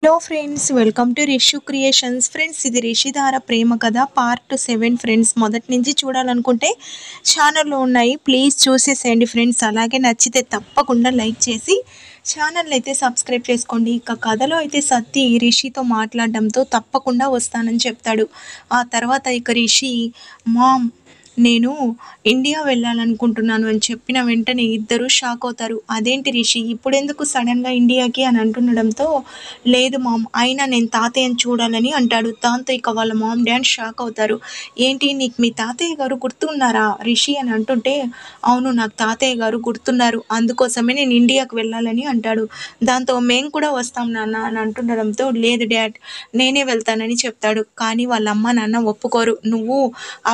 Hello friends, welcome to Rishu creations. Friends, ఇది రిషిధార ప్రేమ కథ part 7. Friends, మొదటి నుంచి చూడాలనుకుంటే ఛానల్లో ఉన్నాయి, ప్లీజ్ చూసేసేయండి ఫ్రెండ్స్. అలాగే నచ్చితే తప్పకుండా లైక్ చేసి ఛానల్ అయితే సబ్స్క్రైబ్ చేసుకోండి. ఇక కథలో అయితే సత్తి రిషితో మాట్లాడడంతో తప్పకుండా వస్తానని చెప్తాడు. ఆ తర్వాత ఇక రిషి, మామ్, నేను ఇండియా వెళ్ళాలనుకుంటున్నాను అని చెప్పిన వెంటనే ఇద్దరు షాక్ అవుతారు. అదేంటి రిషి, ఇప్పుడెందుకు సడన్గా ఇండియాకి అని అంటుండడంతో, లేదు మామ్, అయినా నేను తాతయ్యని చూడాలని అంటాడు. దాంతో ఇక వాళ్ళ మామ్ డాడ్ షాక్ అవుతారు. ఏంటి, నీకు మీ తాతయ్య గారు గుర్తున్నారా రిషి అని అంటుంటే, అవును, నాకు తాతయ్య గారు గుర్తున్నారు, అందుకోసమే నేను ఇండియాకు వెళ్ళాలని అంటాడు. దాంతో మేము కూడా వస్తాం నాన్న అని అంటుండడంతో, లేదు డాడ్, నేనే వెళ్తానని చెప్తాడు. కానీ వాళ్ళ అమ్మ నాన్న ఒప్పుకోరు. నువ్వు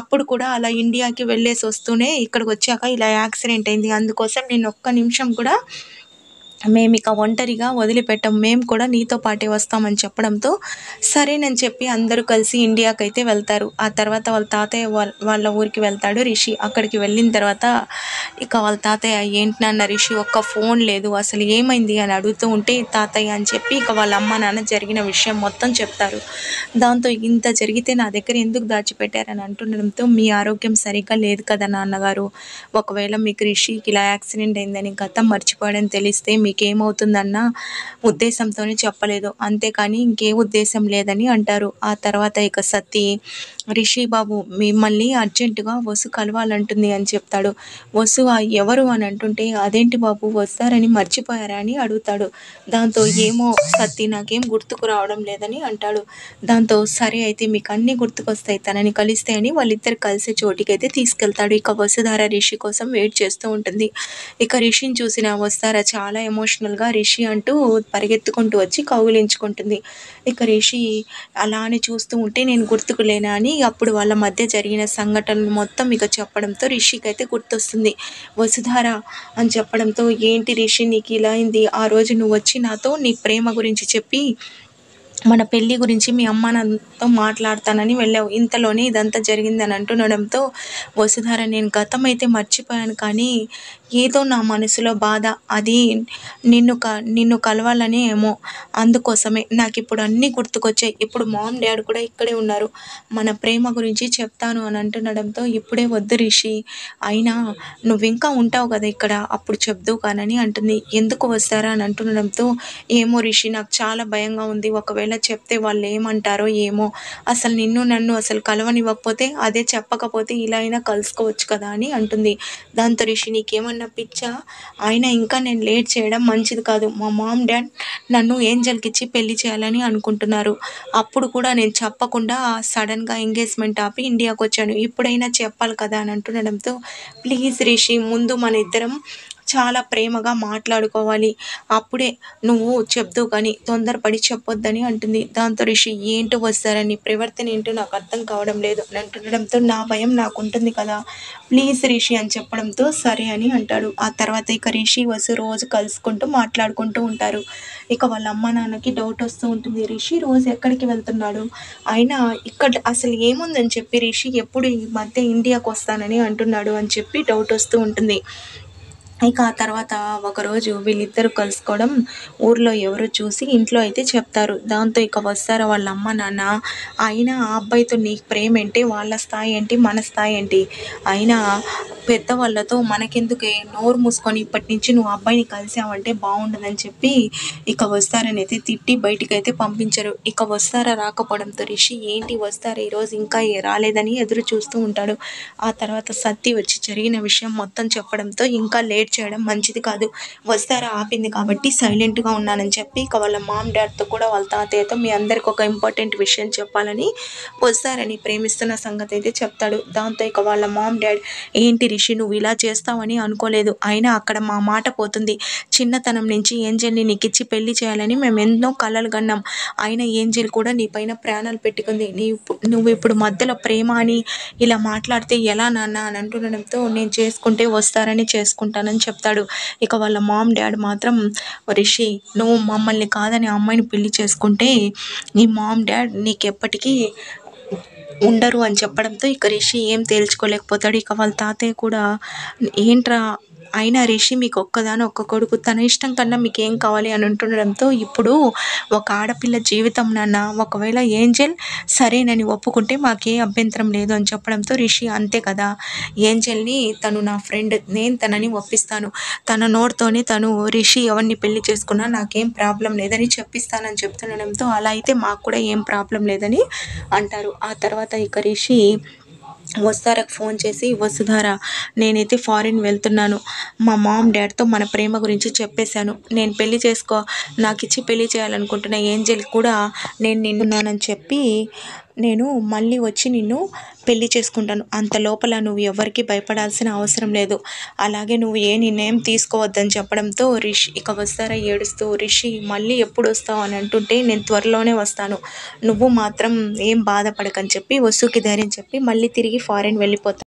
అప్పుడు కూడా అలా ఇండియాకి వెళ్ళేసి వస్తూనే ఇక్కడికి వచ్చాక ఇలా యాక్సిడెంట్ అయింది, అందుకోసం నేను ఒక్క నిమిషం కూడా మేమిక ఒంటరిగా వదిలిపెట్టాం, మేము కూడా నీతో పాటే వస్తామని చెప్పడంతో సరేనని చెప్పి అందరూ కలిసి ఇండియాకైతే వెళ్తారు. ఆ తర్వాత వాళ్ళ తాతయ్య వాళ్ళ ఊరికి వెళ్తాడు రిషి. అక్కడికి వెళ్ళిన తర్వాత ఇక వాళ్ళ తాతయ్య, ఏంటి నాన్న రిషి, ఒక్క ఫోన్ లేదు, అసలు ఏమైంది అని అడుగుతూ ఉంటే, తాతయ్య అని చెప్పి ఇక వాళ్ళ అమ్మ నాన్న జరిగిన విషయం మొత్తం చెప్తారు. దాంతో, ఇంత జరిగితే నా దగ్గర ఎందుకు దాచిపెట్టారని అంటుండడంతో, మీ ఆరోగ్యం సరిగ్గా లేదు కదా నాన్నగారు, ఒకవేళ మీకు రిషికి ఇలా యాక్సిడెంట్ అయిందని గతం మర్చిపోయాడని తెలిస్తే మీకేమవుతుందన్న ఉద్దేశంతోనే చెప్పలేదు, అంతేకాని ఇంకే ఉద్దేశం లేదని అంటారు. ఆ తర్వాత ఇక సతీ, రిషి బాబు, మిమ్మల్ని అర్జెంటుగా వసు కలవాలంటుంది అని చెప్తాడు. వసు ఎవరు అని అంటుంటే, అదేంటి బాబు, వస్తారని మర్చిపోయారా అని అడుగుతాడు. దాంతో, ఏమో సతీ, నాకేం గుర్తుకు రావడం లేదని అంటాడు. దాంతో, సరే అయితే మీకు అన్నీ గుర్తుకొస్తాయి, తనని కలిస్తే అని వాళ్ళిద్దరు కలిసే చోటికైతే తీసుకెళ్తాడు. ఇక వసుధార రిషి కోసం వెయిట్ చేస్తూ ఉంటుంది. ఇక రిషిని చూసిన వసుధార చాలా ఎమోషనల్గా రిషి అంటూ పరిగెత్తుకుంటూ వచ్చి కౌగిలించుకుంటుంది. ఇక రిషి అలానే చూస్తూ ఉంటే, నేను గుర్తుకు లేనా అని అప్పుడు వాళ్ళ మధ్య జరిగిన సంఘటనలు మొత్తం ఇక చెప్పడంతో రిషికి అయితే గుర్తొస్తుంది. వసుధార అని చెప్పడంతో, ఏంటి రిషి, నీకు ఇలా అయింది, ఆ రోజు నువ్వు వచ్చి నాతో నీ ప్రేమ గురించి చెప్పి మన పెళ్ళి గురించి మీ అమ్మ నాన్నతో మాట్లాడతానని వెళ్ళావు, ఇంతలోనే ఇదంతా జరిగిందని అంటుండడంతో, వసుధార, నేను గతం అయితే మర్చిపోయాను, కానీ ఏదో నా మనసులో బాధ, అది నిన్ను కలవాలనే ఏమో, అందుకోసమే నాకు ఇప్పుడు అన్నీ గుర్తుకొచ్చాయి, ఇప్పుడు మామ్ డాడ్ కూడా ఇక్కడే ఉన్నారు, మన ప్రేమ గురించి చెప్తాను అని అంటుండడంతో, ఇప్పుడే వద్దు రిషి, అయినా నువ్వు ఇంకా ఉంటావు కదా ఇక్కడ, అప్పుడు చెప్దువు కానని అంటుంది. ఎందుకు వస్తారా అని అంటుండడంతో, ఏమో రిషి, నాకు చాలా భయంగా ఉంది, ఒకవేళ చెప్తే వాళ్ళు ఏమంటారో ఏమో, అసలు నన్ను అసలు కలవనివ్వకపోతే, అదే చెప్పకపోతే ఇలా అయినా కలుసుకోవచ్చు కదా అని అంటుంది. దాంతో రిషి, నీకేమన్నా పిచ్చా, అయినా ఇంకా నేను లేట్ చేయడం మంచిది కాదు, మా మామ్ డాడ్ నన్ను ఏంజల్కి ఇచ్చి పెళ్లి చేయాలని అనుకుంటున్నారు, అప్పుడు కూడా నేను చెప్పకుండా సడన్గా ఎంగేజ్మెంట్ ఆపి ఇండియాకి వచ్చాను, ఇప్పుడైనా చెప్పాలి కదా అని అంటుండడంతో, ప్లీజ్ రిషి, ముందు మన ఇద్దరం చాలా ప్రేమగా మాట్లాడుకోవాలి, అప్పుడే నువ్వు చెప్దువు కానీ తొందరపడి చెప్పొద్దని అంటుంది. దాంతో రిషి, ఏంటో వస్తారని ప్రవర్తన ఏంటో నాకు అర్థం కావడం లేదు అని అంటుండడంతో, నా భయం నాకు ఉంటుంది కదా, ప్లీజ్ రిషి అని చెప్పడంతో సరే అని అంటాడు. ఆ తర్వాత ఇక రిషి వసు రోజు కలుసుకుంటూ మాట్లాడుకుంటూ ఉంటారు. ఇక వాళ్ళ అమ్మ నాన్నకి డౌట్ వస్తూ ఉంటుంది, రిషి రోజు ఎక్కడికి వెళ్తున్నాడు, అయినా ఇక్కడ అసలు ఏముందని చెప్పి రిషి ఎప్పుడు ఈ మధ్య ఇండియాకు వస్తానని అంటున్నాడు అని చెప్పి డౌట్ వస్తూ ఉంటుంది. ఇక ఆ తర్వాత ఒకరోజు వీళ్ళిద్దరూ కలుసుకోవడం ఊర్లో ఎవరో చూసి ఇంట్లో అయితే చెప్తారు. దాంతో ఇక వస్తారా వాళ్ళ అమ్మ నాన్న, అయినా ఆ అబ్బాయితో నీకు ప్రేమ ఏంటి, వాళ్ళ స్థాయి ఏంటి, మన స్థాయి ఏంటి, అయినా పెద్దవాళ్ళతో మనకెందుకే, నోరు మూసుకొని ఇప్పటి నుంచి నువ్వు అబ్బాయిని కలిసావంటే బాగుండదని చెప్పి ఇక వస్తారని అయితే తిట్టి బయటికైతే పంపించరు. ఇక వస్తారా రాకపోవడంతో రిషి, ఏంటి వస్తారా ఈరోజు ఇంకా రాలేదని ఎదురు చూస్తూ ఉంటాడు. ఆ తర్వాత సత్తి వచ్చి జరిగిన విషయం మొత్తం చెప్పడంతో, ఇంకా లేట్ చేయడం మంచిది కాదు, వస్తారా ఆపింది కాబట్టి సైలెంట్గా ఉన్నానని చెప్పి ఇక వాళ్ళ మామ్ డాడ్తో కూడా వాళ్ళ తాతయ్యతో, మీ అందరికి ఒక ఇంపార్టెంట్ విషయం చెప్పాలని వస్తారని ప్రేమిస్తున్న సంగతి అయితే చెప్తాడు. దాంతో ఇక వాళ్ళ మామ్ డాడ్, ఏంటి రిషి, నువ్వు ఇలా చేస్తావని అనుకోలేదు, అయినా అక్కడ మా మాట పోతుంది, చిన్నతనం నుంచి ఏంజల్ని నీకు ఇచ్చి పెళ్లి చేయాలని మేము ఎన్నో కలలు కన్నాం, అయినా ఏంజల్ కూడా నీ పైన ప్రాణాలు పెట్టుకుంది, నువ్వు ఇప్పుడు మధ్యలో ప్రేమ అని ఇలా మాట్లాడితే ఎలా నాన్న అని అంటుండడంతో, నేను చేసుకుంటే వస్తారని చేసుకుంటానని చెప్తాడు. ఇక వాళ్ళ మామ్ డాడ్ మాత్రం, రిషి, నువ్వు మమ్మల్ని కాదని అమ్మాయిని పెళ్లి చేసుకుంటే నీ మామ్ డాడ్ నీకెప్పటికీ ఉండరు అని చెప్పడంతో ఇక రిషి ఏం తేల్చుకోలేకపోతాడు. ఇక వాళ్ళ తాతయ్య కూడా, ఏంట్రా అయినా రిషి మీకు ఒక్క కొడుకు, తన ఇష్టం కన్నా మీకేం కావాలి అని అంటుండడంతో ఇప్పుడు ఒక ఆడపిల్ల జీవితం నాన్న, ఒకవేళ ఏంజెల్ సరేనని ఒప్పుకుంటే మాకే అభ్యంతరం లేదు అని చెప్పడంతో రిషి అంతే కదా, ఏంజెల్ని తను నా ఫ్రెండ్, నేను తనని ఒప్పిస్తాను, తన నోటితోనే తను రిషి ఎవరిని పెళ్లి చేసుకున్నా నాకేం ప్రాబ్లం లేదని చెప్పిస్తానని చెప్తుండడంతో అలా అయితే మాకు కూడా ఏం ప్రాబ్లం లేదని అంటారు. ఆ తర్వాత ఇక రిషి వసుధారకు ఫోన్ చేసి, వసుధార నేనైతే ఫారిన్ వెళ్తున్నాను, మా మామ్ డాడ్తో మన ప్రేమ గురించి చెప్పేశాను, నేను నాకు ఇచ్చి పెళ్లి చేయాలనుకుంటున్న ఏంజెల్ కూడా నేను నిన్నున్నానని చెప్పి నేను మళ్ళీ వచ్చి నిన్ను పెళ్లి చేసుకుంటాను, అంత లోపల నువ్వు ఎవరికి భయపడాల్సిన అవసరం లేదు, అలాగే నువ్వు ఏ నిర్ణయం తీసుకోవద్దని చెప్పడంతో ఇక వసుధార ఏడుస్తూ, రిషి మళ్ళీ ఎప్పుడు వస్తావు అని అంటుంటే నేను త్వరలోనే వస్తాను, నువ్వు మాత్రం ఏం బాధపడకని చెప్పి వసుకి ధైర్యం చెప్పి మళ్ళీ తిరిగి ఫారిన్ వెళ్ళిపోతాను.